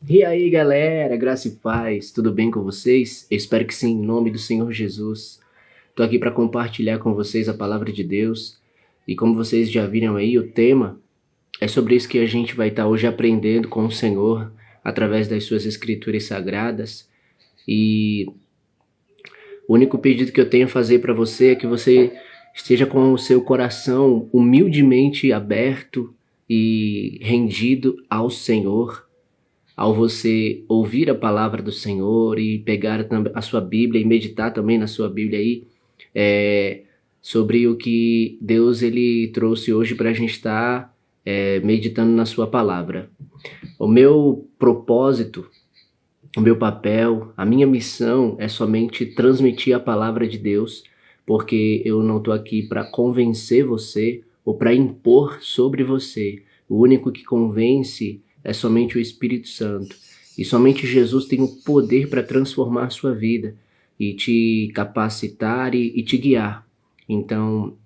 E aí, galera, graça e paz, tudo bem com vocês? Eu espero que sim, em nome do Senhor Jesus. Estou aqui para compartilhar com vocês a palavra de Deus. E como vocês já viram aí, o tema é sobre isso que a gente vai estar hoje aprendendo com o Senhor através das suas escrituras sagradas. E o único pedido que eu tenho a fazer para você é que você esteja com o seu coração humildemente aberto e rendido ao Senhor ao você ouvir a palavra do Senhor e pegar a sua Bíblia e meditar também na sua Bíblia aí, é, sobre o que Deus ele trouxe hoje para a gente estar meditando na sua palavra. O meu propósito, o meu papel, a minha missão é somente transmitir a palavra de Deus, porque eu não estou aqui para convencer você ou para impor sobre você. O único que convence é somente o Espírito Santo. E somente Jesus tem o poder para transformar a sua vida e te capacitar e te guiar. Então,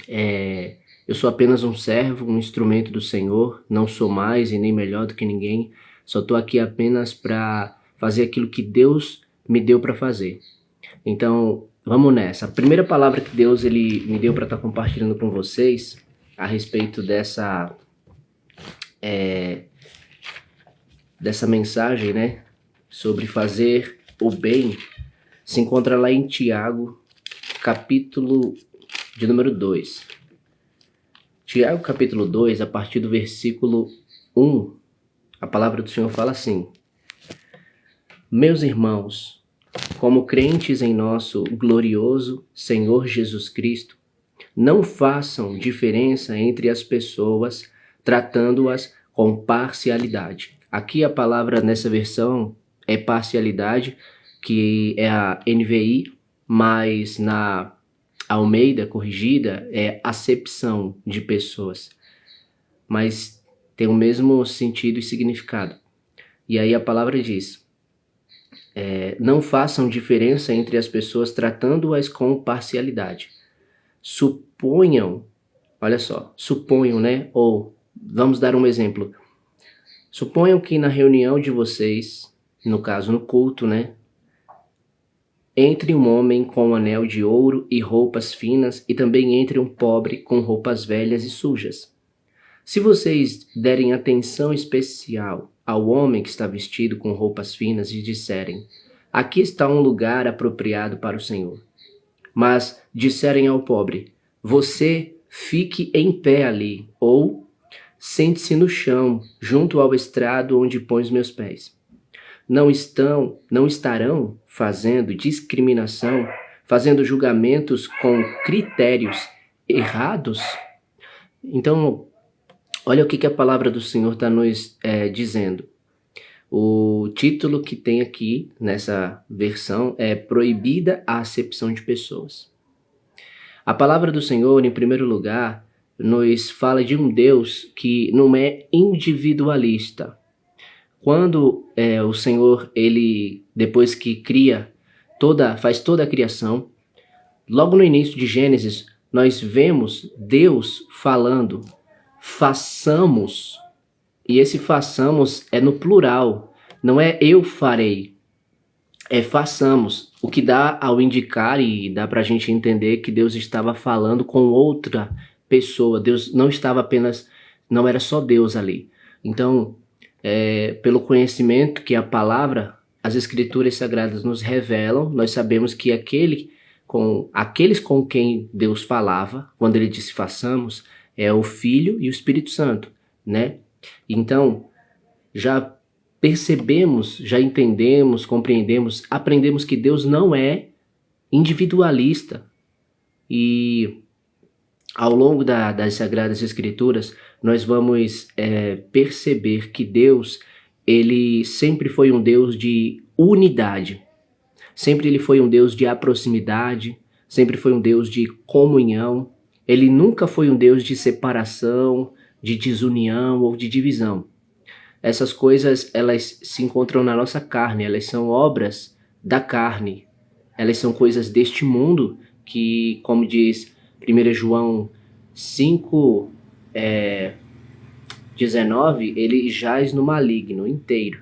eu sou apenas um servo, um instrumento do Senhor, não sou mais e nem melhor do que ninguém, só estou aqui apenas para fazer aquilo que Deus me deu para fazer. Então, vamos nessa. A primeira palavra que Deus ele me deu para estar compartilhando com vocês a respeito dessa mensagem, né, sobre fazer o bem, se encontra lá em Tiago, capítulo de número 2. Tiago, capítulo 2, a partir do versículo 1, a palavra do Senhor fala assim: Meus irmãos, como crentes em nosso glorioso Senhor Jesus Cristo, não façam diferença entre as pessoas, tratando-as com parcialidade. Aqui a palavra nessa versão é parcialidade, que é a NVI, mas na Almeida corrigida é acepção de pessoas. Mas tem o mesmo sentido e significado. E aí a palavra diz: não façam diferença entre as pessoas tratando-as com parcialidade. Suponham, olha só, suponham, né? Ou vamos dar um exemplo. Suponham que na reunião de vocês, no caso no culto, né? Entre um homem com um anel de ouro e roupas finas e também entre um pobre com roupas velhas e sujas. Se vocês derem atenção especial ao homem que está vestido com roupas finas e disserem: aqui está um lugar apropriado para o Senhor. Mas disserem ao pobre: você fique em pé ali, ou sente-se no chão, junto ao estrado onde põe os meus pés. Não estarão fazendo discriminação, fazendo julgamentos com critérios errados? Então, olha o que a palavra do Senhor está nos dizendo. O título que tem aqui nessa versão é Proibida a Acepção de Pessoas. A palavra do Senhor, em primeiro lugar, nos fala de um Deus que não é individualista. Quando o Senhor, ele depois que faz toda a criação, logo no início de Gênesis, nós vemos Deus falando, façamos, e esse façamos é no plural, não é eu farei, é façamos, o que dá ao indicar e dá pra gente entender que Deus estava falando com outra pessoa, Deus não estava apenas, não era só Deus ali. Então, pelo conhecimento que a palavra, as escrituras sagradas nos revelam, nós sabemos que aqueles com quem Deus falava, quando ele disse façamos, é o Filho e o Espírito Santo, né? Então, já percebemos, já entendemos, compreendemos, aprendemos que Deus não é individualista. E ao longo das Sagradas Escrituras, nós vamos perceber que Deus, ele sempre foi um Deus de unidade. Sempre ele foi um Deus de proximidade, sempre foi um Deus de comunhão. Ele nunca foi um Deus de separação, de desunião ou de divisão. Essas coisas, elas se encontram na nossa carne, elas são obras da carne. Elas são coisas deste mundo que, como diz 1 João 5, 19, ele jaz no maligno inteiro.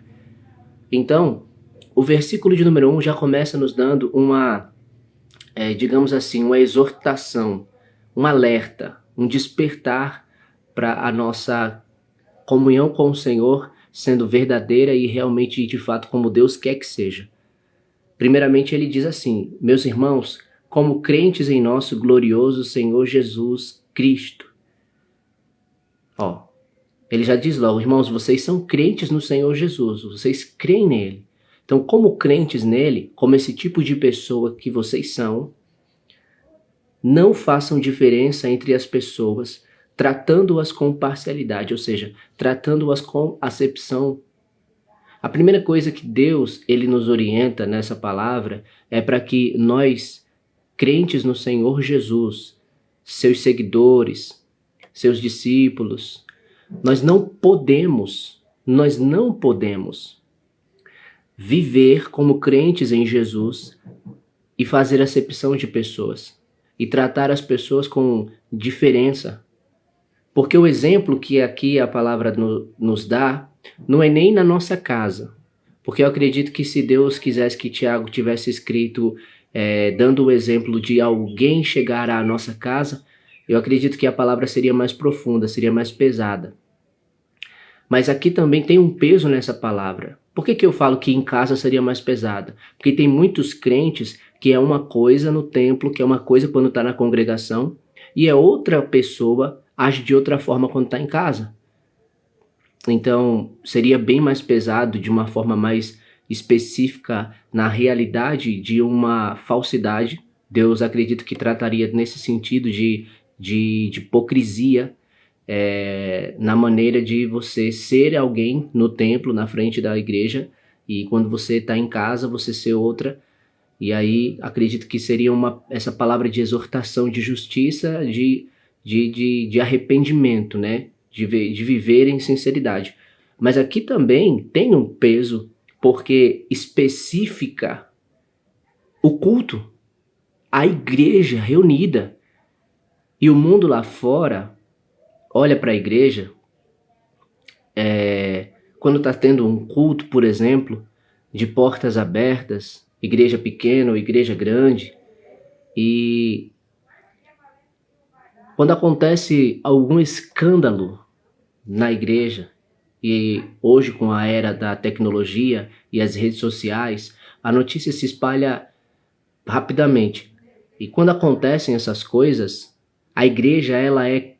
Então, o versículo de número 1 já começa nos dando uma, digamos assim, uma exortação, um alerta, um despertar para a nossa comunhão com o Senhor sendo verdadeira e realmente, de fato, como Deus quer que seja. Primeiramente, ele diz assim: meus irmãos, como crentes em nosso glorioso Senhor Jesus Cristo. Ó, ele já diz logo, irmãos, vocês são crentes no Senhor Jesus, vocês creem nele. Então, como crentes nele, como esse tipo de pessoa que vocês são, não façam diferença entre as pessoas, tratando-as com parcialidade, ou seja, tratando-as com acepção. A primeira coisa que Deus ele nos orienta nessa palavra é para que nós, crentes no Senhor Jesus, seus seguidores, seus discípulos, nós não podemos viver como crentes em Jesus e fazer acepção de pessoas e tratar as pessoas com diferença. Porque o exemplo que aqui a palavra nos dá não é nem na nossa casa. Porque eu acredito que se Deus quisesse que Tiago tivesse escrito dando o exemplo de alguém chegar à nossa casa, eu acredito que a palavra seria mais profunda, seria mais pesada. Mas aqui também tem um peso nessa palavra. Por que eu falo que em casa seria mais pesada? Porque tem muitos crentes que é uma coisa no templo, que é uma coisa quando está na congregação, e é outra pessoa, age de outra forma quando está em casa. Então, seria bem mais pesado, de uma forma mais específica, na realidade de uma falsidade. Deus acredito que trataria nesse sentido de hipocrisia, na maneira de você ser alguém no templo, na frente da igreja, e quando você está em casa, você ser outra. E aí, acredito que seria essa palavra de exortação, de justiça, de arrependimento, né? De viver em sinceridade. Mas aqui também tem um peso, porque especifica o culto, a igreja reunida. E o mundo lá fora olha para a igreja, quando está tendo um culto, por exemplo, de portas abertas, igreja pequena ou igreja grande, e quando acontece algum escândalo na igreja, e hoje com a era da tecnologia e as redes sociais, a notícia se espalha rapidamente. E quando acontecem essas coisas, a igreja ela é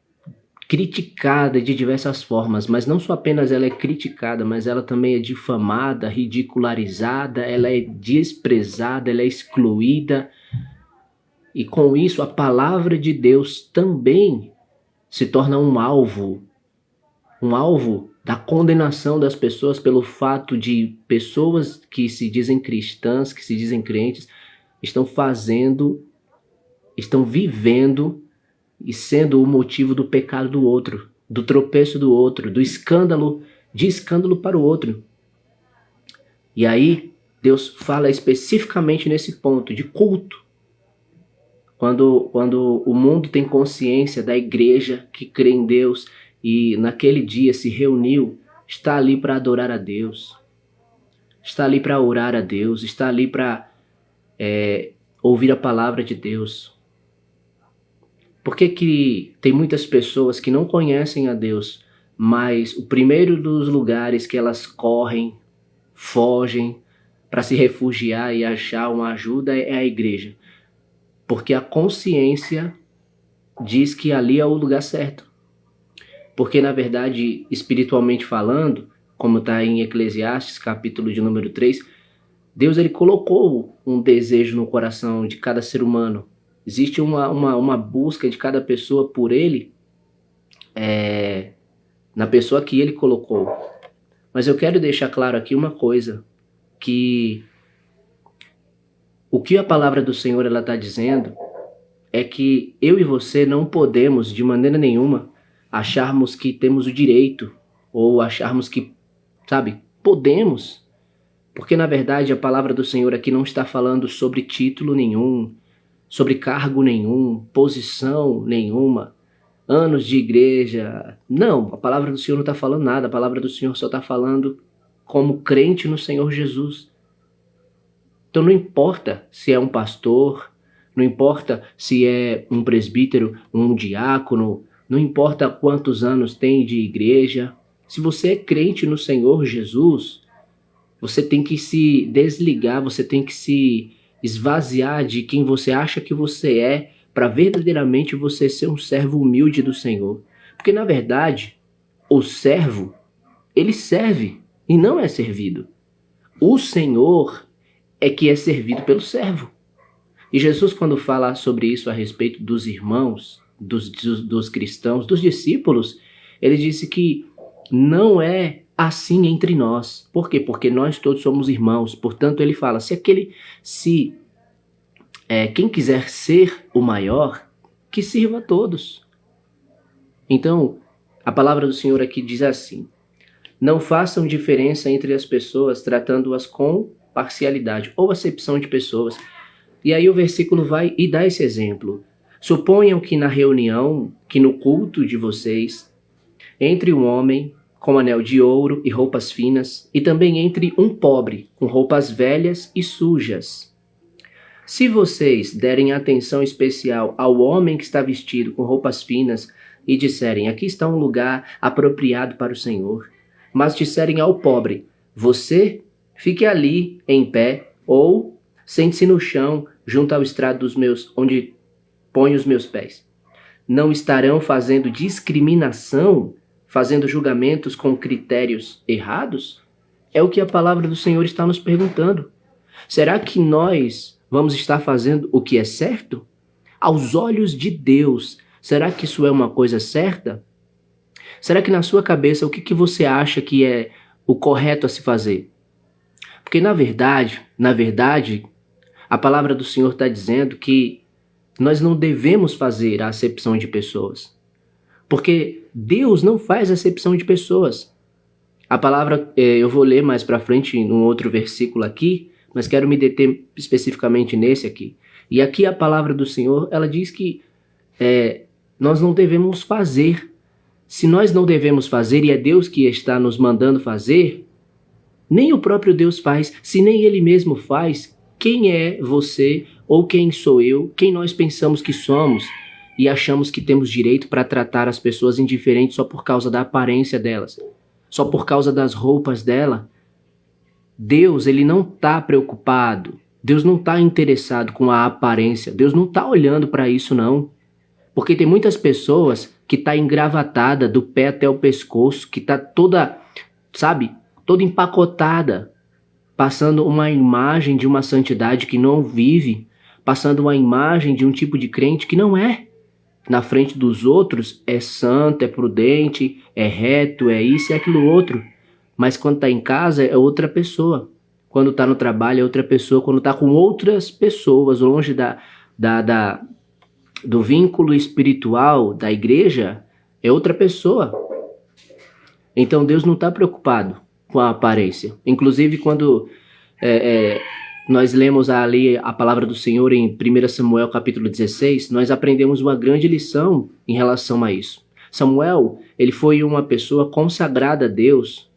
criticada de diversas formas, mas não só apenas ela é criticada, mas ela também é difamada, ridicularizada, ela é desprezada, ela é excluída. E com isso a palavra de Deus também se torna um alvo da condenação das pessoas pelo fato de pessoas que se dizem cristãs, que se dizem crentes, estão vivendo e sendo o motivo do pecado do outro, do tropeço do outro, do escândalo, de escândalo para o outro. E aí, Deus fala especificamente nesse ponto de culto. Quando o mundo tem consciência da igreja que crê em Deus e naquele dia se reuniu, está ali para adorar a Deus, está ali para orar a Deus, está ali para ouvir a palavra de Deus. Por que tem muitas pessoas que não conhecem a Deus, mas o primeiro dos lugares que elas correm, fogem para se refugiar e achar uma ajuda é a igreja? Porque a consciência diz que ali é o lugar certo. Porque na verdade, espiritualmente falando, como está em Eclesiastes, capítulo de número 3, Deus ele colocou um desejo no coração de cada ser humano. Existe uma busca de cada pessoa por ele, na pessoa que ele colocou. Mas eu quero deixar claro aqui uma coisa, que o que a palavra do Senhor ela está dizendo é que eu e você não podemos, de maneira nenhuma, acharmos que temos o direito, ou acharmos que, podemos. Porque na verdade a palavra do Senhor aqui não está falando sobre título nenhum, sobre cargo nenhum, posição nenhuma, anos de igreja. Não, a palavra do Senhor não está falando nada, a palavra do Senhor só está falando como crente no Senhor Jesus. Então não importa se é um pastor, não importa se é um presbítero, um diácono, não importa quantos anos tem de igreja. Se você é crente no Senhor Jesus, você tem que se desligar, você tem que se esvaziar de quem você acha que você é, para verdadeiramente você ser um servo humilde do Senhor. Porque na verdade, o servo, ele serve e não é servido. O Senhor é que é servido pelo servo. E Jesus, quando fala sobre isso a respeito dos irmãos, dos cristãos, dos discípulos, ele disse que não é assim entre nós. Por quê? Porque nós todos somos irmãos. Portanto, ele fala, quem quiser ser o maior, que sirva a todos. Então, a palavra do Senhor aqui diz assim: não façam diferença entre as pessoas, tratando-as com parcialidade ou acepção de pessoas. E aí o versículo vai e dá esse exemplo. Suponham que na reunião, que no culto de vocês, entre um homem com anel de ouro e roupas finas, e também entre um pobre com roupas velhas e sujas. Se vocês derem atenção especial ao homem que está vestido com roupas finas e disserem, aqui está um lugar apropriado para o Senhor, mas disserem ao pobre, você fique ali em pé, ou sente-se no chão junto ao estrado onde ponho os meus pés, não estarão fazendo discriminação, fazendo julgamentos com critérios errados? É o que a palavra do Senhor está nos perguntando. Será que nós vamos estar fazendo o que é certo? Aos olhos de Deus, será que isso é uma coisa certa? Será que na sua cabeça o que você acha que é o correto a se fazer? Porque na verdade, a palavra do Senhor está dizendo que nós não devemos fazer a acepção de pessoas. Porque Deus não faz acepção de pessoas. A palavra, eu vou ler mais para frente num outro versículo aqui, mas quero me deter especificamente nesse aqui. E aqui a palavra do Senhor, ela diz que nós não devemos fazer. Se nós não devemos fazer e é Deus que está nos mandando fazer, nem o próprio Deus faz. Se nem Ele mesmo faz, quem é você ou quem sou eu, quem nós pensamos que somos e achamos que temos direito para tratar as pessoas indiferentes só por causa da aparência delas, só por causa das roupas dela? Deus, Ele não está preocupado. Deus não está interessado com a aparência. Deus não está olhando para isso, não. Porque tem muitas pessoas que tá engravatada do pé até o pescoço, que tá toda, toda empacotada, passando uma imagem de uma santidade que não vive, passando uma imagem de um tipo de crente que não é. Na frente dos outros é santo, é prudente, é reto, é isso e aquilo outro. Mas quando tá em casa é outra pessoa. Quando tá no trabalho é outra pessoa. Quando tá com outras pessoas, longe do vínculo espiritual da igreja, é outra pessoa. Então Deus não está preocupado com a aparência. Inclusive quando nós lemos ali a palavra do Senhor em 1 Samuel capítulo 16, nós aprendemos uma grande lição em relação a isso. Samuel, ele foi uma pessoa consagrada a Deus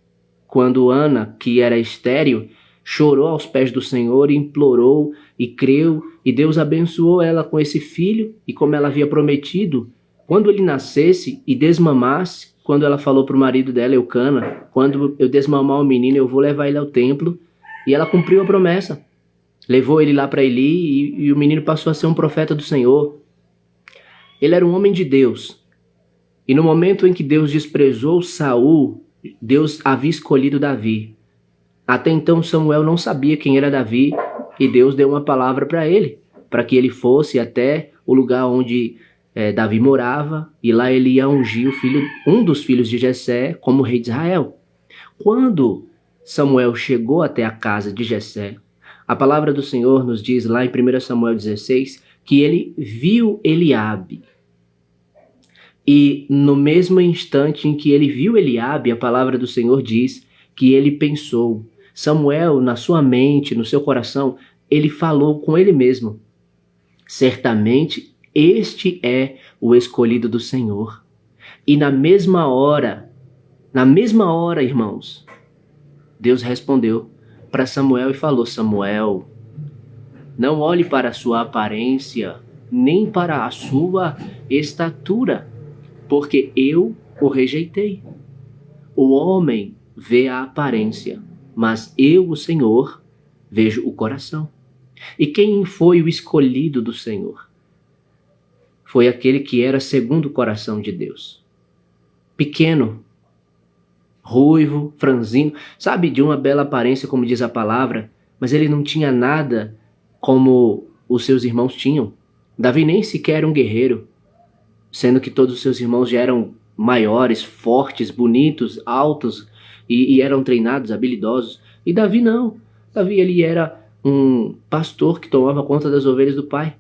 quando Ana, que era estéril, chorou aos pés do Senhor e implorou e creu, e Deus abençoou ela com esse filho, e como ela havia prometido, quando ele nascesse e desmamasse, quando ela falou para o marido dela, Eucana, quando eu desmamar o menino, eu vou levar ele ao templo, e ela cumpriu a promessa. Levou ele lá para Eli, e o menino passou a ser um profeta do Senhor. Ele era um homem de Deus, e no momento em que Deus desprezou Saul, Deus havia escolhido Davi. Até então Samuel não sabia quem era Davi, e Deus deu uma palavra para ele, para que ele fosse até o lugar onde Davi morava, e lá ele ia ungir um dos filhos de Jessé como rei de Israel. Quando Samuel chegou até a casa de Jessé, a palavra do Senhor nos diz lá em 1 Samuel 16, que ele viu Eliabe. E no mesmo instante em que ele viu Eliabe, a palavra do Senhor diz que ele pensou. Samuel, na sua mente, no seu coração, ele falou com ele mesmo: certamente este é o escolhido do Senhor. E na mesma hora, irmãos, Deus respondeu para Samuel e falou: Samuel, não olhe para a sua aparência, nem para a sua estatura, porque eu o rejeitei. O homem vê a aparência, mas eu, o Senhor, vejo o coração. E quem foi o escolhido do Senhor? Foi aquele que era segundo o coração de Deus. Pequeno, ruivo, franzino, sabe, de uma bela aparência, como diz a palavra, mas ele não tinha nada como os seus irmãos tinham. Davi nem sequer era um guerreiro, sendo que todos os seus irmãos já eram maiores, fortes, bonitos, altos e eram treinados, habilidosos. E Davi não. Davi, ele era um pastor que tomava conta das ovelhas do pai.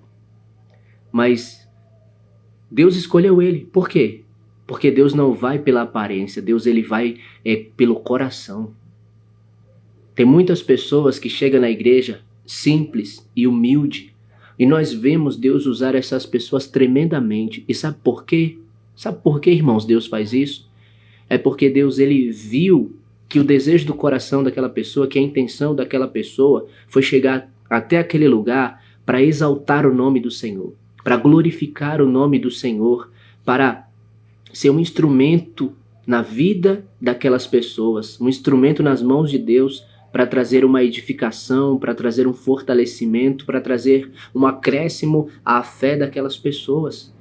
Mas Deus escolheu ele. Por quê? Porque Deus não vai pela aparência, Deus ele vai pelo coração. Tem muitas pessoas que chegam na igreja simples e humilde, e nós vemos Deus usar essas pessoas tremendamente. E sabe por quê? Sabe por quê, irmãos, Deus faz isso? É porque Deus ele viu que o desejo do coração daquela pessoa, que a intenção daquela pessoa foi chegar até aquele lugar para exaltar o nome do Senhor, para glorificar o nome do Senhor, para ser um instrumento na vida daquelas pessoas, um instrumento nas mãos de Deus para trazer uma edificação, para trazer um fortalecimento, para trazer um acréscimo à fé daquelas pessoas.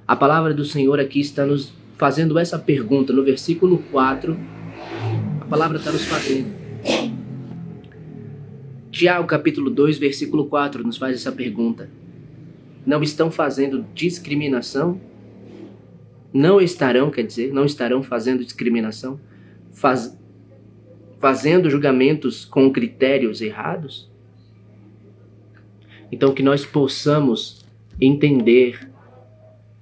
A palavra do Senhor aqui está nos fazendo essa pergunta no versículo 4. A palavra está nos fazendo. Tiago capítulo 2, versículo 4 nos faz essa pergunta. Não estão fazendo discriminação? Não estarão fazendo discriminação? Fazendo julgamentos com critérios errados? Então que nós possamos entender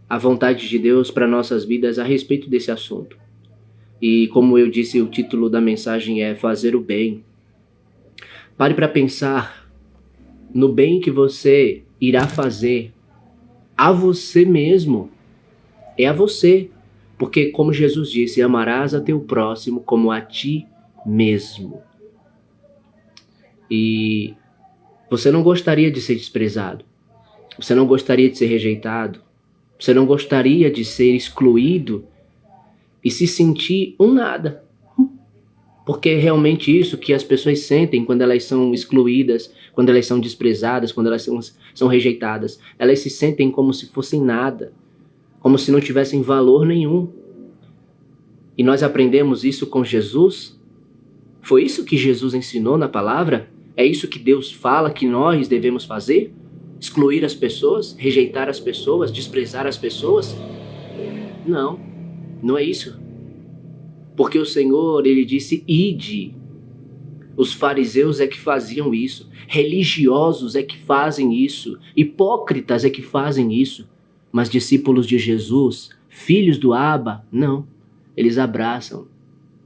a vontade de Deus para nossas vidas a respeito desse assunto. E como eu disse, o título da mensagem é Fazer o Bem. Pare para pensar no bem que você irá fazer a você mesmo. É a você. Porque como Jesus disse, amarás a teu próximo como a ti mesmo. E você não gostaria de ser desprezado. Você não gostaria de ser rejeitado. Você não gostaria de ser excluído e se sentir um nada. Porque é realmente isso que as pessoas sentem quando elas são excluídas, quando elas são desprezadas, quando elas são rejeitadas. Elas se sentem como se fossem nada, como se não tivessem valor nenhum. E nós aprendemos isso com Jesus. Foi isso que Jesus ensinou na palavra? É isso que Deus fala que nós devemos fazer? Excluir as pessoas, rejeitar as pessoas, desprezar as pessoas? Não, não é isso. Porque o Senhor, ele disse, ide. Os fariseus é que faziam isso. Religiosos é que fazem isso. Hipócritas é que fazem isso. Mas discípulos de Jesus, filhos do Abba, não. Eles abraçam,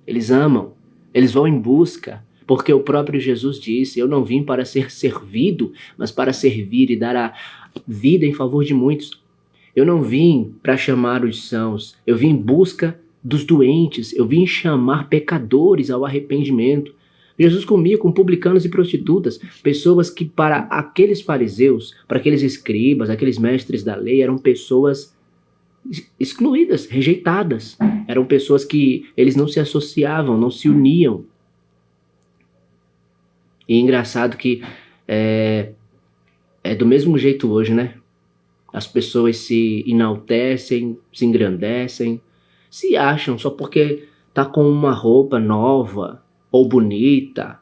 eles amam, eles vão em busca. Porque o próprio Jesus disse, eu não vim para ser servido, mas para servir e dar a vida em favor de muitos. Eu não vim para chamar os sãos, eu vim em busca dos doentes, eu vim chamar pecadores ao arrependimento. Jesus comia com publicanos e prostitutas, pessoas que para aqueles fariseus, para aqueles escribas, aqueles mestres da lei, eram pessoas excluídas, rejeitadas. Eram pessoas que eles não se associavam, não se uniam. E é engraçado que é do mesmo jeito hoje, né? As pessoas se enaltecem, se engrandecem, se acham só porque tá com uma roupa nova ou bonita,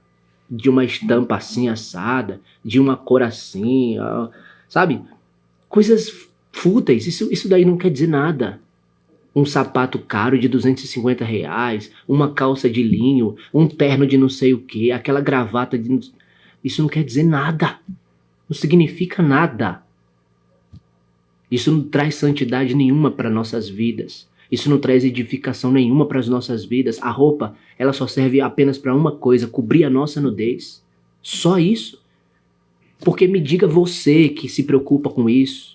de uma estampa assim assada, de uma cor assim, sabe? Coisas fúteis, isso daí não quer dizer nada. Um sapato caro de R$250, uma calça de linho, um terno de não sei o que, aquela gravata de... Isso não quer dizer nada. Não significa nada. Isso não traz santidade nenhuma para nossas vidas. Isso não traz edificação nenhuma para as nossas vidas. A roupa, ela só serve apenas para uma coisa, cobrir a nossa nudez. Só isso. Porque me diga você que se preocupa com isso.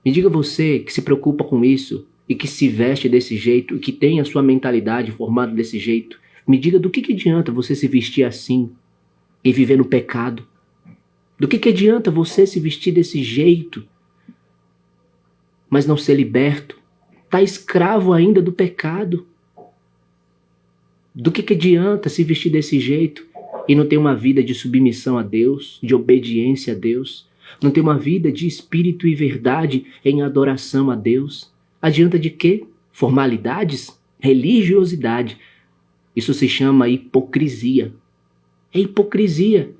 Me diga você que se preocupa com isso e que se veste desse jeito e que tem a sua mentalidade formada desse jeito. Me diga do que adianta você se vestir assim e viver no pecado? Do que adianta você se vestir desse jeito, mas não ser liberto? Tá escravo ainda do pecado. Do que adianta se vestir desse jeito e não ter uma vida de submissão a Deus, de obediência a Deus? Não ter uma vida de espírito e verdade em adoração a Deus? Adianta de quê? Formalidades? Religiosidade. Isso se chama hipocrisia. É hipocrisia.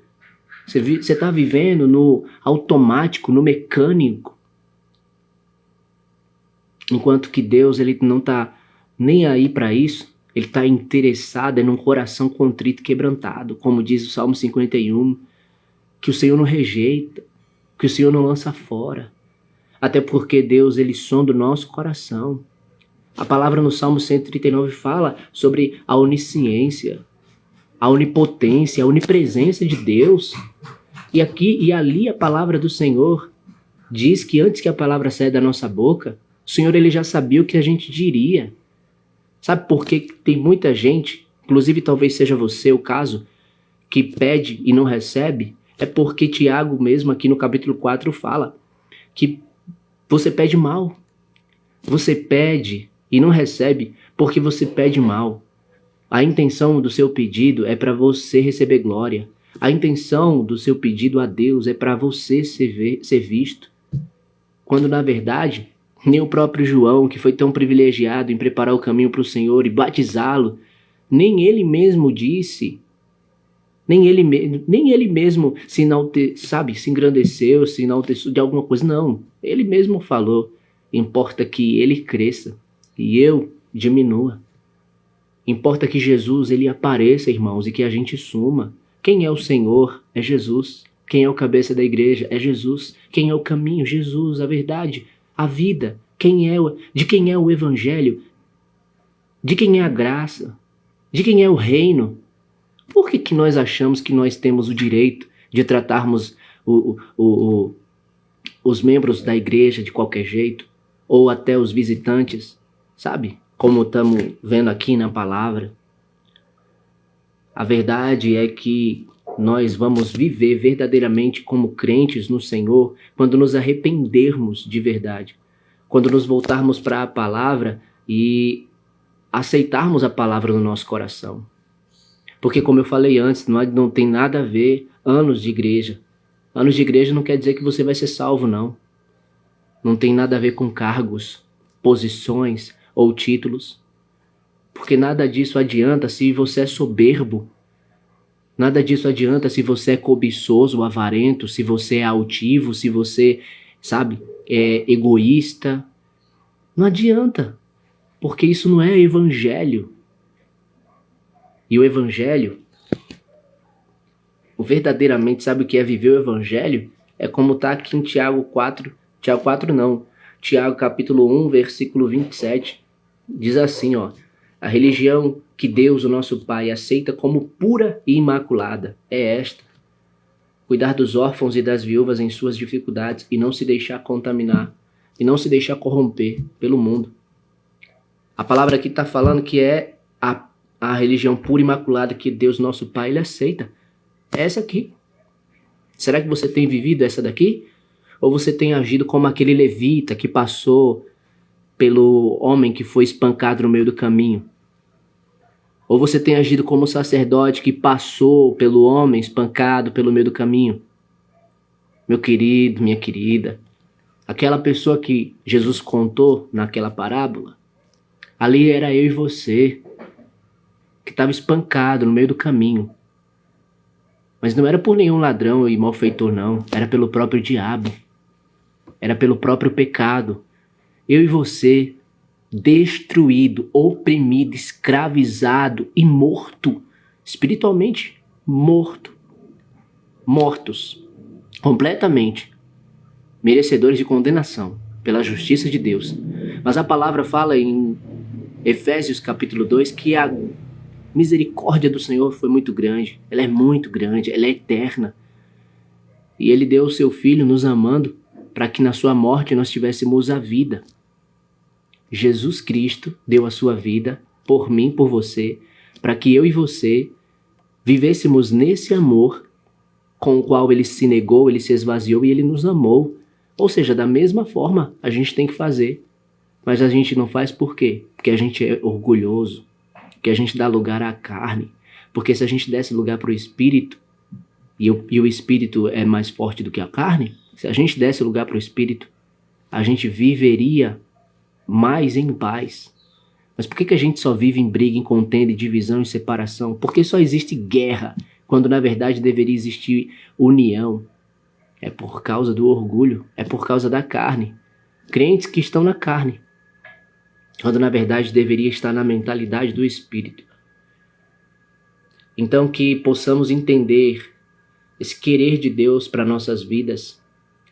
Você está vivendo no automático, no mecânico. Enquanto que Deus ele não está nem aí para isso. Ele está interessado em um coração contrito e quebrantado. Como diz o Salmo 51. Que o Senhor não rejeita. Que o Senhor não lança fora. Até porque Deus ele sonda o nosso coração. A palavra no Salmo 139 fala sobre a onisciência, a onipotência, a onipresença de Deus. E aqui e ali a palavra do Senhor diz que antes que a palavra saia da nossa boca, o Senhor ele já sabia o que a gente diria. Sabe por que tem muita gente, inclusive talvez seja você o caso, que pede e não recebe? É porque Tiago mesmo aqui no capítulo 4 fala que você pede mal. Você pede e não recebe porque você pede mal. A intenção do seu pedido é para você receber glória. A intenção do seu pedido a Deus é para você ser visto. Quando na verdade, nem o próprio João, que foi tão privilegiado em preparar o caminho para o Senhor e batizá-lo, nem ele mesmo disse, nem ele mesmo se engrandeceu, se enalteceu de alguma coisa. Não, ele mesmo falou, importa que ele cresça e eu diminua. Importa que Jesus ele apareça, irmãos, e que a gente suma. Quem é o Senhor? É Jesus. Quem é o cabeça da igreja? É Jesus. Quem é o caminho? Jesus. A verdade, a vida. De quem é o evangelho? De quem é a graça? De quem é o reino? Por que nós achamos que nós temos o direito de tratarmos os membros da igreja de qualquer jeito? Ou até os visitantes? Sabe? Como estamos vendo aqui na palavra. A verdade é que nós vamos viver verdadeiramente como crentes no Senhor quando nos arrependermos de verdade. Quando nos voltarmos para a palavra e aceitarmos a palavra no nosso coração. Porque como eu falei antes, não tem nada a ver anos de igreja. Anos de igreja não quer dizer que você vai ser salvo, não. Não tem nada a ver com cargos, posições ou títulos. Porque nada disso adianta se você é soberbo. Nada disso adianta se você é cobiçoso, avarento, se você é altivo, se você, é egoísta. Não adianta. Porque isso não é evangelho. E o evangelho, verdadeiramente, sabe o que é viver o evangelho? É como está aqui em Tiago capítulo 1, versículo 27. Diz assim, ó. A religião que Deus, o nosso Pai, aceita como pura e imaculada é esta: cuidar dos órfãos e das viúvas em suas dificuldades e não se deixar contaminar, e não se deixar corromper pelo mundo. A palavra aqui está falando que é a religião pura e imaculada que Deus, nosso Pai, ele aceita. É essa aqui. Será que você tem vivido essa daqui? Ou você tem agido como aquele levita que passou pelo homem que foi espancado no meio do caminho? Ou você tem agido como o sacerdote que passou pelo homem espancado pelo meio do caminho? Meu querido, minha querida, aquela pessoa que Jesus contou naquela parábola, ali era eu e você, que estava espancado no meio do caminho. Mas não era por nenhum ladrão e malfeitor, não. Era pelo próprio diabo. Era pelo próprio pecado. Eu e você, destruído, oprimido, escravizado e morto. Espiritualmente morto. Mortos. Completamente. Merecedores de condenação pela justiça de Deus. Mas a palavra fala em Efésios capítulo 2 que a misericórdia do Senhor foi muito grande. Ela é muito grande, ela é eterna. E Ele deu o seu Filho nos amando para que na sua morte nós tivéssemos a vida. Jesus Cristo deu a sua vida por mim, por você, para que eu e você vivêssemos nesse amor com o qual ele se negou, ele se esvaziou e ele nos amou. Ou seja, da mesma forma a gente tem que fazer. Mas a gente não faz por quê? Porque a gente é orgulhoso, porque a gente dá lugar à carne. Porque se a gente desse lugar para o Espírito, e o Espírito é mais forte do que a carne, se a gente desse lugar para o Espírito, a gente viveria mais em paz. Mas por que a gente só vive em briga, em contenda, em divisão, em separação? Porque só existe guerra, quando na verdade deveria existir união. É por causa do orgulho, é por causa da carne. Crentes que estão na carne, quando na verdade deveria estar na mentalidade do Espírito. Então que possamos entender esse querer de Deus para nossas vidas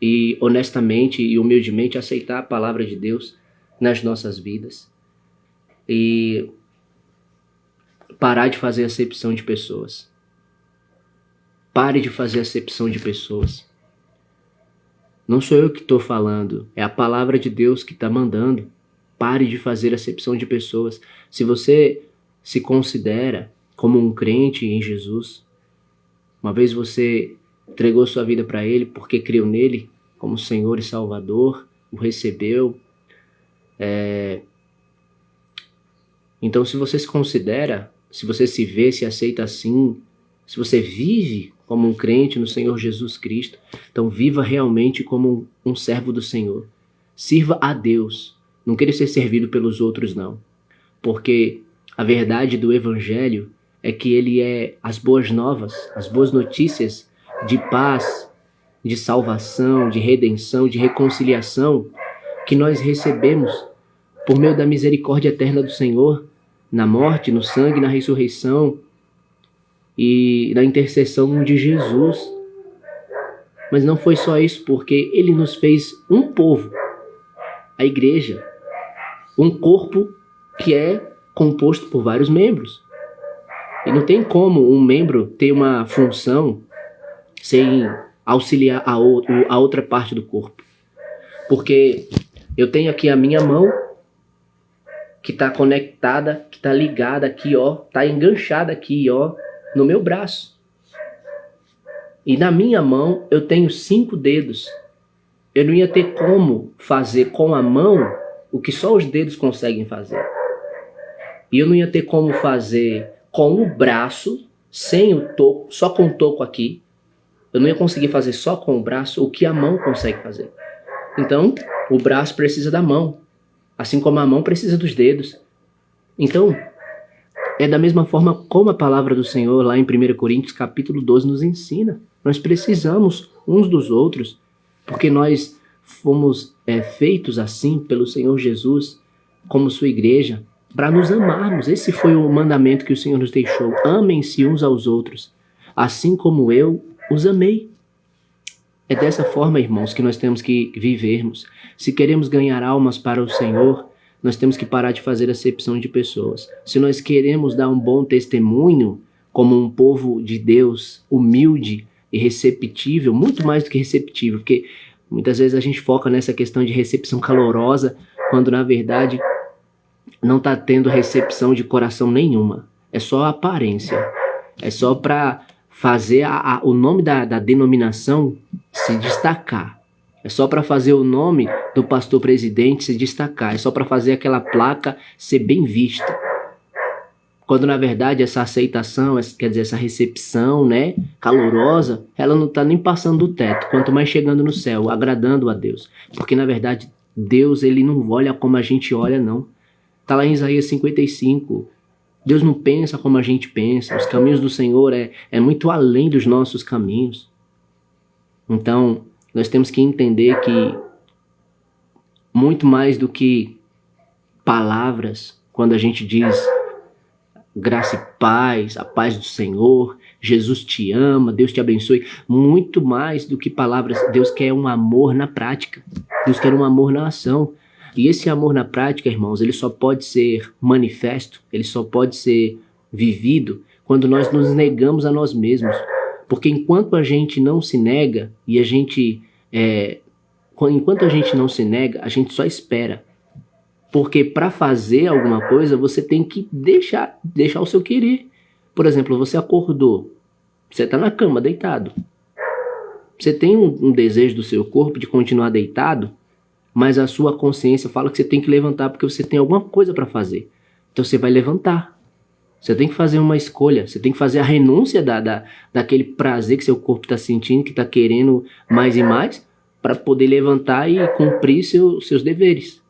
e honestamente e humildemente aceitar a palavra de Deus nas nossas vidas. E parar de fazer acepção de pessoas. Pare de fazer acepção de pessoas. Não sou eu que estou falando, é a palavra de Deus que está mandando. Pare de fazer acepção de pessoas. Se você se considera como um crente em Jesus, uma vez você entregou sua vida para Ele porque creu nele como Senhor e Salvador, o recebeu. Então se você se considera, se você se vê, se aceita assim, se você vive como um crente no Senhor Jesus Cristo, então viva realmente como um servo do Senhor. Sirva a Deus. Não queira ser servido pelos outros, não. Porque a verdade do Evangelho é que ele é as boas novas, as boas notícias de paz, de salvação, de redenção, de reconciliação que nós recebemos por meio da misericórdia eterna do Senhor, na morte, no sangue, na ressurreição e na intercessão de Jesus. Mas não foi só isso, porque ele nos fez um povo, a igreja, um corpo que é composto por vários membros. E não tem como um membro ter uma função sem auxiliar a outra parte do corpo. Porque eu tenho aqui a minha mão, que está conectada, que está ligada aqui, ó, está enganchada aqui, ó, no meu braço. E na minha mão eu tenho 5 dedos. Eu não ia ter como fazer com a mão o que só os dedos conseguem fazer. E eu não ia ter como fazer com o braço, sem o toco, só com o toco aqui. Eu não ia conseguir fazer só com o braço o que a mão consegue fazer. Então, o braço precisa da mão, assim como a mão precisa dos dedos. Então, é da mesma forma como a palavra do Senhor lá em 1 Coríntios capítulo 12 nos ensina. Nós precisamos uns dos outros, porque nós fomos feitos assim pelo Senhor Jesus, como sua igreja, para nos amarmos. Esse foi o mandamento que o Senhor nos deixou. Amem-se uns aos outros, assim como eu os amei. É dessa forma, irmãos, que nós temos que vivermos. Se queremos ganhar almas para o Senhor, nós temos que parar de fazer acepção de pessoas. Se nós queremos dar um bom testemunho, como um povo de Deus humilde e receptível, muito mais do que receptível, porque muitas vezes a gente foca nessa questão de recepção calorosa, quando na verdade não está tendo recepção de coração nenhuma. É só aparência. É só para fazer o nome da denominação se destacar. É só para fazer o nome do pastor presidente se destacar. É só para fazer aquela placa ser bem vista. Quando na verdade essa aceitação, quer dizer, essa recepção, né, calorosa, ela não está nem passando do teto, quanto mais chegando no céu, agradando a Deus. Porque na verdade Deus, ele não olha como a gente olha, não. Está lá em Isaías 55. Deus não pensa como a gente pensa. Os caminhos do Senhor é muito além dos nossos caminhos. Então, nós temos que entender que muito mais do que palavras, quando a gente diz graça e paz, a paz do Senhor, Jesus te ama, Deus te abençoe, muito mais do que palavras, Deus quer um amor na prática. Deus quer um amor na ação. E esse amor na prática, irmãos, ele só pode ser manifesto, ele só pode ser vivido quando nós nos negamos a nós mesmos. Porque enquanto a gente não se nega, enquanto a gente não se nega, a gente só espera. Porque para fazer alguma coisa, você tem que deixar o seu querer. Por exemplo, você acordou, você está na cama, deitado. Você tem um desejo do seu corpo de continuar deitado, mas a sua consciência fala que você tem que levantar porque você tem alguma coisa para fazer. Então você vai levantar. Você tem que fazer uma escolha, você tem que fazer a renúncia daquele prazer que seu corpo está sentindo, que está querendo mais e mais, para poder levantar e cumprir seus deveres.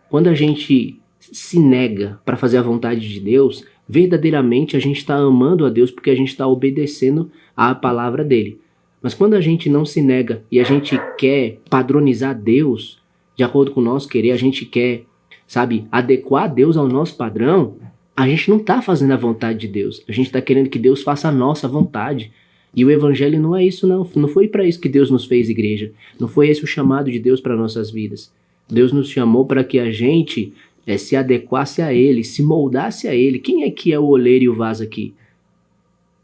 Quando a gente se nega para fazer a vontade de Deus, verdadeiramente a gente está amando a Deus porque a gente está obedecendo à palavra dele. Mas quando a gente não se nega e a gente quer padronizar Deus de acordo com o nosso querer, a gente quer, adequar Deus ao nosso padrão, a gente não está fazendo a vontade de Deus. A gente está querendo que Deus faça a nossa vontade. E o evangelho não é isso, não. Não foi para isso que Deus nos fez igreja. Não foi esse o chamado de Deus para nossas vidas. Deus nos chamou para que a gente se adequasse a Ele, se moldasse a Ele. Quem é que é o oleiro e o vaso aqui?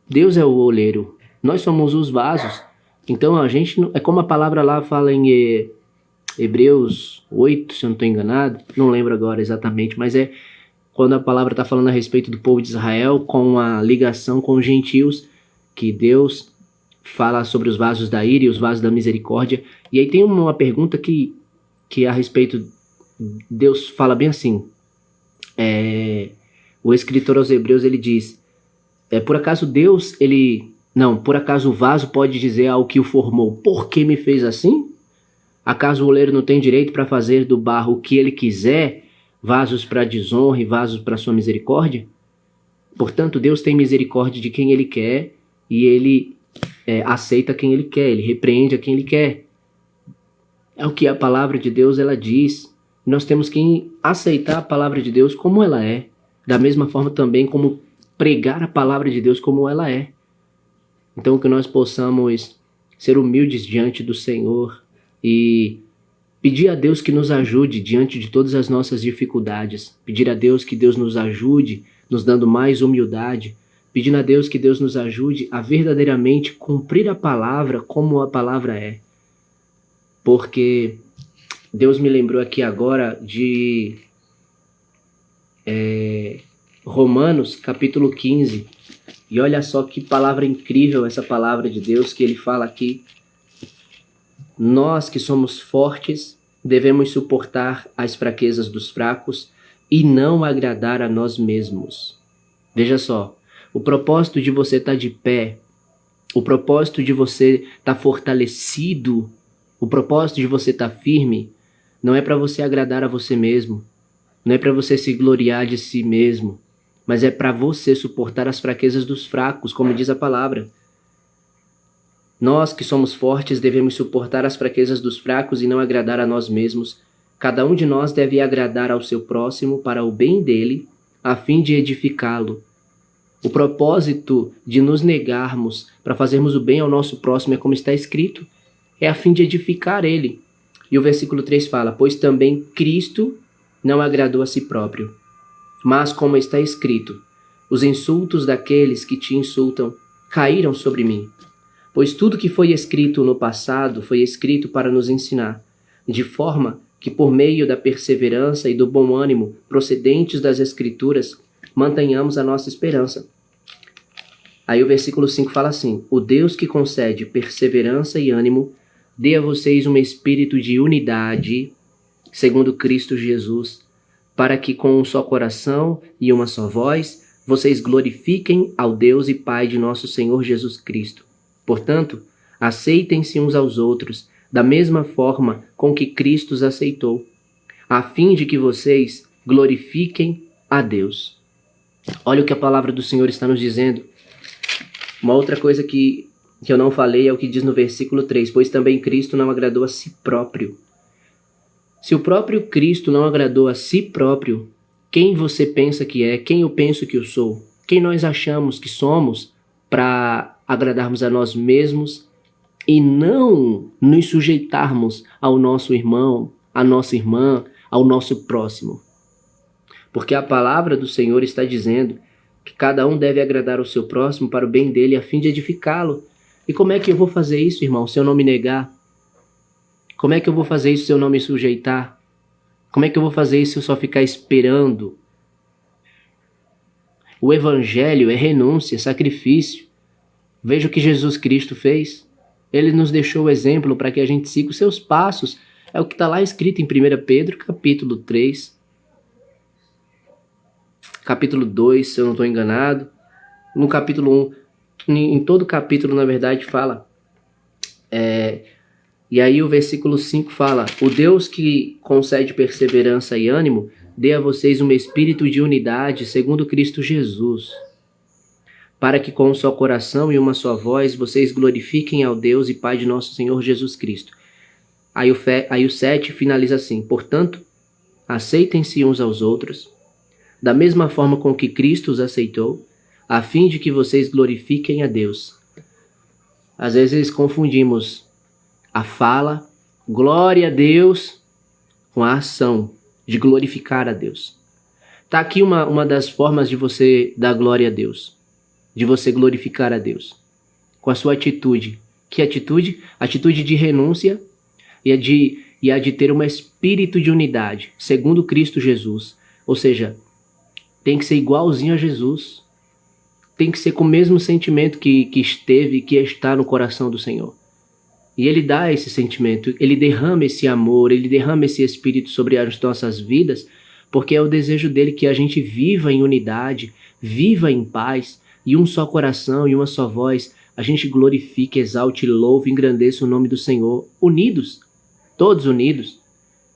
Deus é o oleiro. Nós somos os vasos. Então a gente, é como a palavra lá fala em Hebreus 8, se eu não estou enganado. Não lembro agora exatamente, mas é quando a palavra está falando a respeito do povo de Israel com a ligação com os gentios, que Deus fala sobre os vasos da ira e os vasos da misericórdia. E aí tem uma pergunta que a respeito, Deus fala bem assim, o escritor aos Hebreus ele diz, por acaso o vaso pode dizer ao que o formou, por que me fez assim? Acaso o oleiro não tem direito para fazer do barro o que ele quiser, vasos para desonra e vasos para sua misericórdia? Portanto, Deus tem misericórdia de quem ele quer e ele aceita quem ele quer, ele repreende a quem ele quer. É o que a palavra de Deus ela diz. Nós temos que aceitar a palavra de Deus como ela é, da mesma forma também como pregar a palavra de Deus como ela é. Então que nós possamos ser humildes diante do Senhor e pedir a Deus que nos ajude diante de todas as nossas dificuldades. Pedir a Deus que Deus nos ajude, nos dando mais humildade. Pedindo a Deus que Deus nos ajude a verdadeiramente cumprir a palavra como a palavra é. Porque Deus me lembrou aqui agora de Romanos capítulo 15. E olha só que palavra incrível essa palavra de Deus que ele fala aqui. Nós que somos fortes devemos suportar as fraquezas dos fracos e não agradar a nós mesmos. Veja só, o propósito de você estar de pé, o propósito de você estar fortalecido, o propósito de você estar firme, não é para você agradar a você mesmo, não é para você se gloriar de si mesmo, mas é para você suportar as fraquezas dos fracos, como diz a palavra. Nós que somos fortes devemos suportar as fraquezas dos fracos e não agradar a nós mesmos. Cada um de nós deve agradar ao seu próximo para o bem dele, a fim de edificá-lo. O propósito de nos negarmos para fazermos o bem ao nosso próximo é como está escrito, é a fim de edificar ele. E o versículo 3 fala, pois também Cristo não agradou a si próprio. Mas como está escrito, os insultos daqueles que te insultam caíram sobre mim. Pois tudo que foi escrito no passado foi escrito para nos ensinar, de forma que por meio da perseverança e do bom ânimo procedentes das Escrituras, mantenhamos a nossa esperança. Aí o versículo 5 fala assim, o Deus que concede perseverança e ânimo, dê a vocês um espírito de unidade, segundo Cristo Jesus, para que com um só coração e uma só voz, vocês glorifiquem ao Deus e Pai de nosso Senhor Jesus Cristo. Portanto, aceitem-se uns aos outros, da mesma forma com que Cristo os aceitou, a fim de que vocês glorifiquem a Deus. Olha o que a palavra do Senhor está nos dizendo. Uma outra coisa que eu não falei é o que diz no versículo 3, pois também Cristo não agradou a si próprio. Se o próprio Cristo não agradou a si próprio, quem você pensa que é? Quem eu penso que eu sou? Quem nós achamos que somos para agradarmos a nós mesmos e não nos sujeitarmos ao nosso irmão, à nossa irmã, ao nosso próximo? Porque a palavra do Senhor está dizendo que cada um deve agradar o seu próximo para o bem dele, a fim de edificá-lo. E como é que eu vou fazer isso, irmão, se eu não me negar? Como é que eu vou fazer isso se eu não me sujeitar? Como é que eu vou fazer isso se eu só ficar esperando? O evangelho é renúncia, sacrifício. Veja o que Jesus Cristo fez. Ele nos deixou o exemplo para que a gente siga os seus passos. É o que está lá escrito em 1 Pedro, capítulo 3. Capítulo 2, se eu não estou enganado. No capítulo 1, em todo capítulo, na verdade, fala. E aí o versículo 5 fala: o Deus que concede perseverança e ânimo, dê a vocês um espírito de unidade segundo Cristo Jesus, para que com um só coração e uma só voz vocês glorifiquem ao Deus e Pai de nosso Senhor Jesus Cristo. Aí o 7 finaliza assim: portanto, aceitem-se uns aos outros, da mesma forma com que Cristo os aceitou, a fim de que vocês glorifiquem a Deus. Às vezes confundimos a fala, glória a Deus, com a ação de glorificar a Deus. Tá aqui uma das formas de você dar glória a Deus, de você glorificar a Deus, com a sua atitude. Que atitude? Atitude de renúncia e a de ter um espírito de unidade, segundo Cristo Jesus. Ou seja, tem que ser igualzinho a Jesus, tem que ser com o mesmo sentimento que está no coração do Senhor. E Ele dá esse sentimento, Ele derrama esse amor, Ele derrama esse Espírito sobre as nossas vidas, porque é o desejo dEle que a gente viva em unidade, viva em paz, e um só coração e uma só voz, a gente glorifique, exalte, louve, engrandeça o nome do Senhor, unidos, todos unidos,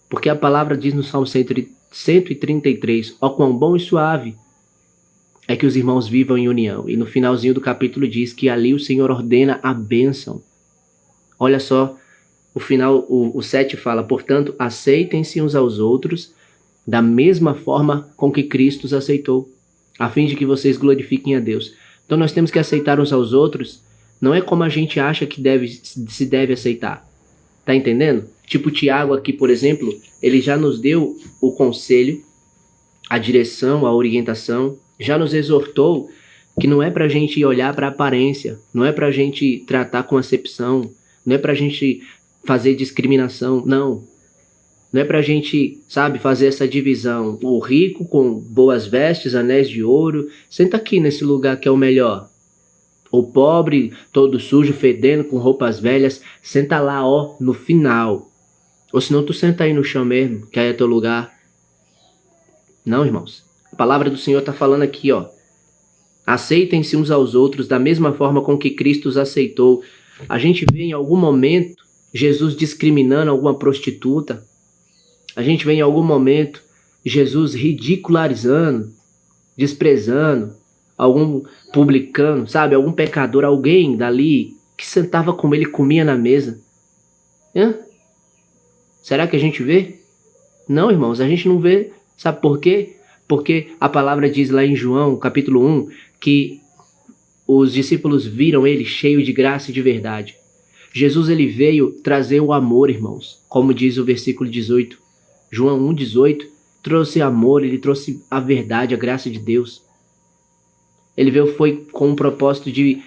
porque a palavra diz no Salmo 133, ó quão bom e suave é que os irmãos vivam em união. E no finalzinho do capítulo diz que ali o Senhor ordena a bênção. Olha só, o final, o 7 fala: portanto, aceitem-se uns aos outros da mesma forma com que Cristo os aceitou, a fim de que vocês glorifiquem a Deus. Então nós temos que aceitar uns aos outros, não é como a gente acha que se deve aceitar. Tá entendendo? Tipo Tiago aqui, por exemplo, ele já nos deu o conselho, a direção, a orientação, já nos exortou que não é pra gente olhar pra aparência, não é pra gente tratar com acepção, não é pra gente fazer discriminação, não. Não é pra gente, sabe, fazer essa divisão. O rico com boas vestes, anéis de ouro, senta aqui nesse lugar que é o melhor. O pobre, todo sujo, fedendo, com roupas velhas, senta lá, ó, no final. Ou senão tu senta aí no chão mesmo, que aí é teu lugar. Não, irmãos. A palavra do Senhor tá falando aqui, ó. Aceitem-se uns aos outros da mesma forma com que Cristo os aceitou. A gente vê em algum momento Jesus discriminando alguma prostituta. A gente vê em algum momento Jesus ridicularizando, desprezando algum publicano, sabe? Algum pecador, alguém dali que sentava com ele e comia na mesa. Será que a gente vê? Não, irmãos, a gente não vê. Sabe por quê? Porque a palavra diz lá em João, capítulo 1, que os discípulos viram ele cheio de graça e de verdade. Jesus, ele veio trazer o amor, irmãos. Como diz o versículo 18. João 1,18, trouxe amor, ele trouxe a verdade, a graça de Deus. Ele veio foi com o propósito de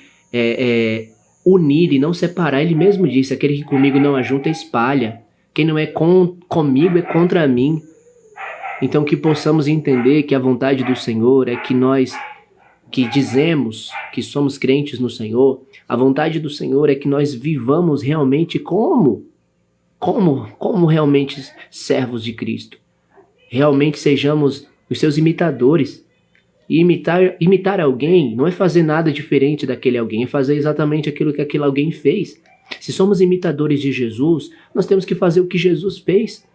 unir e não separar. Ele mesmo disse: aquele que comigo não ajunta, espalha. Quem não é comigo é contra mim. Então que possamos entender que a vontade do Senhor é que nós que dizemos que somos crentes no Senhor, a vontade do Senhor é que nós vivamos realmente como realmente servos de Cristo. Realmente sejamos os seus imitadores. E imitar alguém não é fazer nada diferente daquele alguém, é fazer exatamente aquilo que aquele alguém fez. Se somos imitadores de Jesus, nós temos que fazer o que Jesus fez.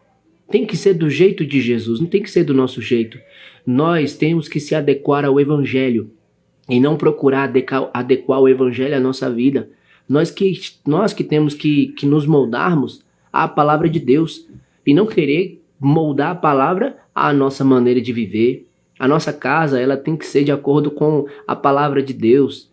Tem que ser do jeito de Jesus, não tem que ser do nosso jeito. Nós temos que se adequar ao Evangelho e não procurar adequar o Evangelho à nossa vida. Nós que temos que nos moldarmos à palavra de Deus e não querer moldar a palavra à nossa maneira de viver. A nossa casa, ela tem que ser de acordo com a palavra de Deus.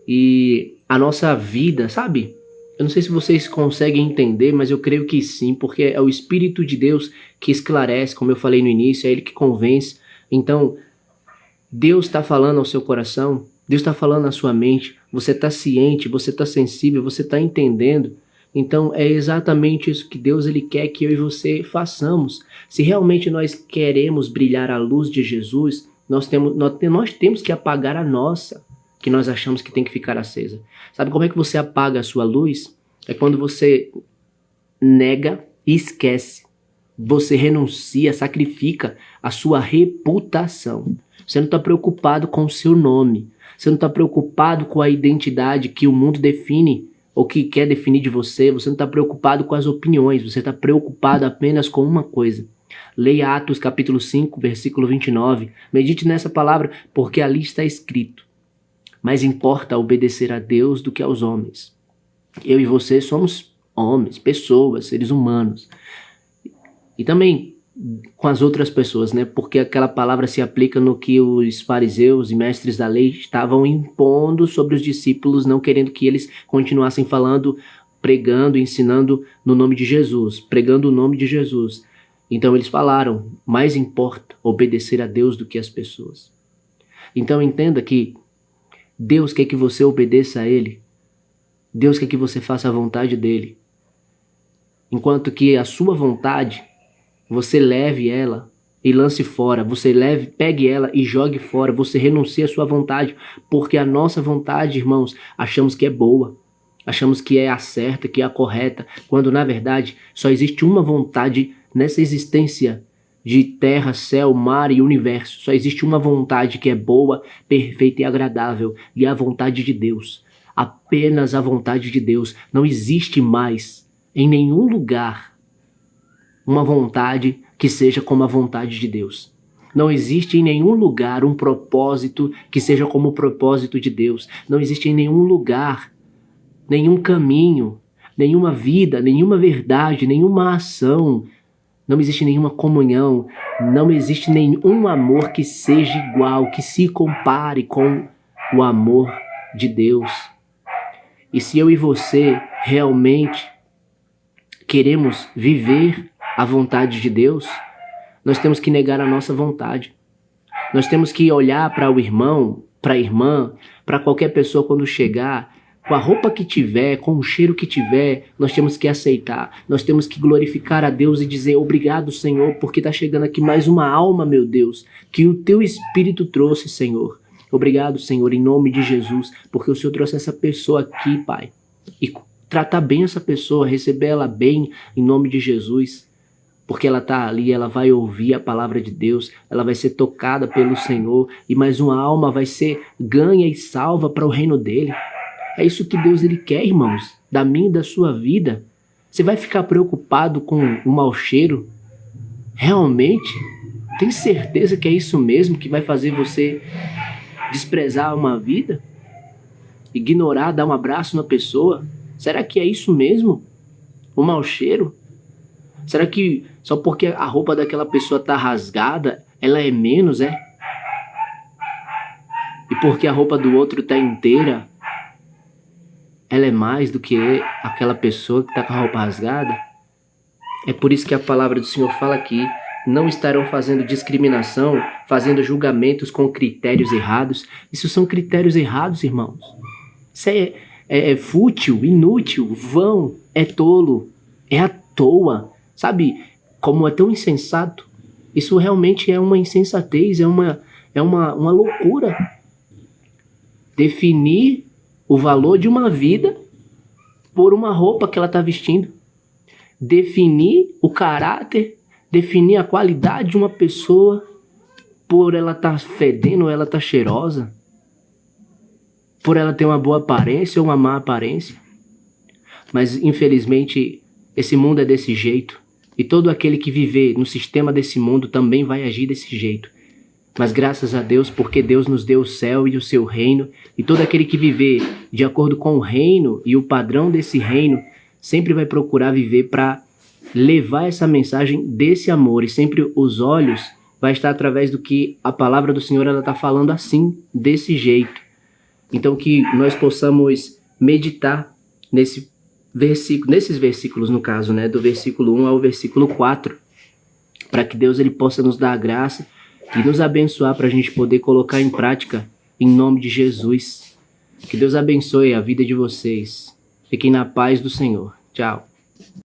E a nossa vida, sabe? Eu não sei se vocês conseguem entender, mas eu creio que sim, porque é o Espírito de Deus que esclarece, como eu falei no início, é Ele que convence. Então, Deus está falando ao seu coração, Deus está falando à sua mente, você está ciente, você está sensível, você está entendendo. Então é exatamente isso que Deus ele quer que eu e você façamos. Se realmente nós queremos brilhar a luz de Jesus, nós temos que apagar a nossa, que nós achamos que tem que ficar acesa. Sabe como é que você apaga a sua luz? É quando você nega e esquece. Você renuncia, sacrifica a sua reputação. Você não está preocupado com o seu nome. Você não está preocupado com a identidade que o mundo define ou que quer definir de você. Você não está preocupado com as opiniões. Você está preocupado apenas com uma coisa. Leia Atos capítulo 5, versículo 29. Medite nessa palavra, porque ali está escrito: mais importa obedecer a Deus do que aos homens. Eu e você somos homens, pessoas, seres humanos. E também com as outras pessoas, né? Porque aquela palavra se aplica no que os fariseus e mestres da lei estavam impondo sobre os discípulos, não querendo que eles continuassem falando, pregando, ensinando no nome de Jesus, pregando o nome de Jesus. Então eles falaram: mais importa obedecer a Deus do que as pessoas. Então entenda que Deus quer que você obedeça a Ele. Deus quer que você faça a vontade dEle. Enquanto que a sua vontade, você leve ela e lance fora. Você pegue ela e jogue fora. Você renuncia à sua vontade. Porque a nossa vontade, irmãos, achamos que é boa. Achamos que é a certa, que é a correta. Quando na verdade só existe uma vontade nessa existência de terra, céu, mar e universo. Só existe uma vontade que é boa, perfeita e agradável. E é a vontade de Deus. Apenas a vontade de Deus. Não existe mais em nenhum lugar uma vontade que seja como a vontade de Deus. Não existe em nenhum lugar um propósito que seja como o propósito de Deus. Não existe em nenhum lugar, nenhum caminho, nenhuma vida, nenhuma verdade, nenhuma ação. Não existe nenhuma comunhão. Não existe nenhum amor que seja igual, que se compare com o amor de Deus. E se eu e você realmente queremos viver a vontade de Deus, nós temos que negar a nossa vontade. Nós temos que olhar para o irmão, para a irmã, para qualquer pessoa quando chegar, com a roupa que tiver, com o cheiro que tiver, nós temos que aceitar. Nós temos que glorificar a Deus e dizer: obrigado, Senhor, porque está chegando aqui mais uma alma, meu Deus, que o Teu Espírito trouxe, Senhor. Obrigado, Senhor, em nome de Jesus, porque o Senhor trouxe essa pessoa aqui, Pai. E tratar bem essa pessoa, receber ela bem, em nome de Jesus. Porque ela está ali, ela vai ouvir a palavra de Deus, ela vai ser tocada pelo Senhor, e mais uma alma vai ser ganha e salva para o reino dele. É isso que Deus ele quer, irmãos, da minha e da sua vida. Você vai ficar preocupado com o mau cheiro? Realmente? Tem certeza que é isso mesmo que vai fazer você desprezar uma vida? Ignorar, dar um abraço na pessoa? Será que é isso mesmo? O mau cheiro? Será que só porque a roupa daquela pessoa está rasgada, ela é menos, é? E porque a roupa do outro está inteira, ela é mais do que aquela pessoa que está com a roupa rasgada? É por isso que a palavra do Senhor fala aqui: não estarão fazendo discriminação, fazendo julgamentos com critérios errados. Isso são critérios errados, irmãos. Isso é fútil, inútil, vão, é tolo, é à toa. Sabe como é tão insensato? Isso realmente é uma insensatez, é uma loucura. Definir o valor de uma vida por uma roupa que ela está vestindo. Definir o caráter, definir a qualidade de uma pessoa por ela estar fedendo ou ela estar cheirosa. Por ela ter uma boa aparência ou uma má aparência. Mas infelizmente esse mundo é desse jeito. E todo aquele que viver no sistema desse mundo também vai agir desse jeito. Mas graças a Deus, porque Deus nos deu o céu e o seu reino, e todo aquele que viver de acordo com o reino e o padrão desse reino, sempre vai procurar viver para levar essa mensagem desse amor. E sempre os olhos vai estar através do que a palavra do Senhor está falando assim, desse jeito. Então que nós possamos meditar nesses versículos, no caso, né, do versículo 1 ao versículo 4, para que Deus ele possa nos dar a graça e nos abençoar para a gente poder colocar em prática, em nome de Jesus. Que Deus abençoe a vida de vocês. Fiquem na paz do Senhor. Tchau.